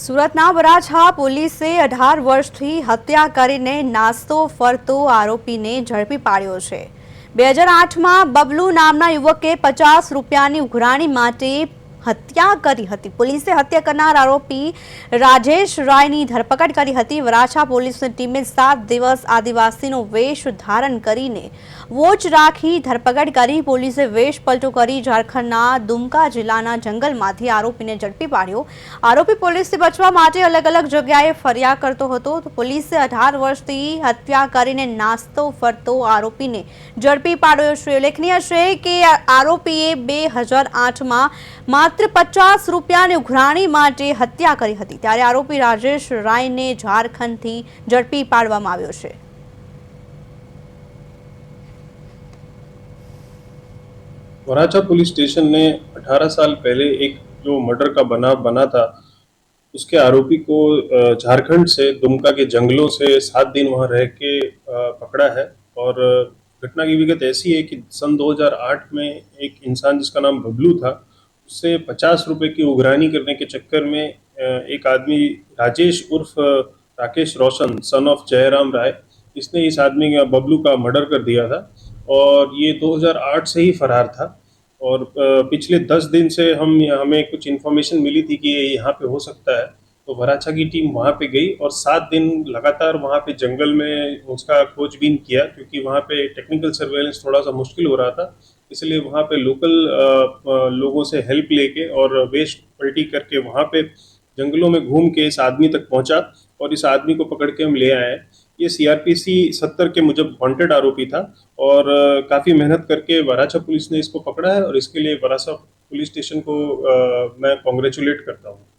સુરતના વરાછા પોલીસે 18 વર્ષથી હત્યા કરીને નાસ્તો ફરતો આરોપીને ઝડપી પાડ્યો છે। 2008માં બબલુ નામના યુવકે 50 રૂપિયાની ઉઘરાણી માટે હત્યા કરી હતી। પોલીસે હત્યા કરનાર આરોપી રાજેશ રાયની ધરપકડ કરી હતી। વરાછા પોલીસની ટીમે 7 દિવસ આદિવાસીનો વેશ ધારણ કરીને વોચ રાખી ધરપકડ કરી। પોલીસે વેશ પલટો કરી ઝારખંડના દુમકા જિલ્લાના જંગલમાંથી આરોપીને ઝડપી પાડ્યો। આરોપી પોલીસથી બચવા માટે અલગ અલગ જગ્યાએ ફરિયાદ કરતો હતો। તો પોલીસે 18 વર્ષથી હત્યા કરીને નાસ્તો ફરતો આરોપીને ઝડપી પાડ્યો છે। ઉલ્લેખનીય છે કે આરોપીએ 2008માં માત્ર 50 રૂપિયાની ઉઘરાણી માટે હત્યા કરી હતી। ત્યારે આરોપી રાજેશ રાયને ઝારખંડથી ઝડપી પાડવામાં આવ્યો છે। वराछा पुलिस स्टेशन ने 18 साल पहले एक जो मर्डर का बना था, उसके आरोपी को झारखंड से दुमका के जंगलों से 7 दिन वहां रह के पकड़ा है। और घटना की विगत ऐसी है कि सन 2008 में एक इंसान जिसका नाम बबलू था, उससे 50 रुपए की उघरानी करने के चक्कर में एक आदमी राजेश उर्फ राकेश रोशन सन ऑफ जयराम राय, इसने इस आदमी का बबलू का मर्डर कर दिया था। और ये 2008 से ही फरार था। और पिछले 10 दिन से हमें कुछ इन्फॉर्मेशन मिली थी कि ये यहाँ पे हो सकता है, तो वराछा की टीम वहाँ पे गई और 7 दिन लगातार वहाँ पे जंगल में उसका खोजबीन किया, क्योंकि वहाँ पे टेक्निकल सर्वेलेंस थोड़ा सा मुश्किल हो रहा था। इसलिए वहाँ पे लोकल लोगों से हेल्प लेके और वेश पलटी करके वहाँ पे जंगलों में घूम के इस आदमी तक पहुँचा और इस आदमी को पकड़ के हम ले आए। ये CRPC 70 के मुजब वांटेड आरोपी था और काफ़ी मेहनत करके वराछा पुलिस ने इसको पकड़ा है और इसके लिए वराछा पुलिस स्टेशन को मैं कॉन्ग्रेचुलेट करता हूँ।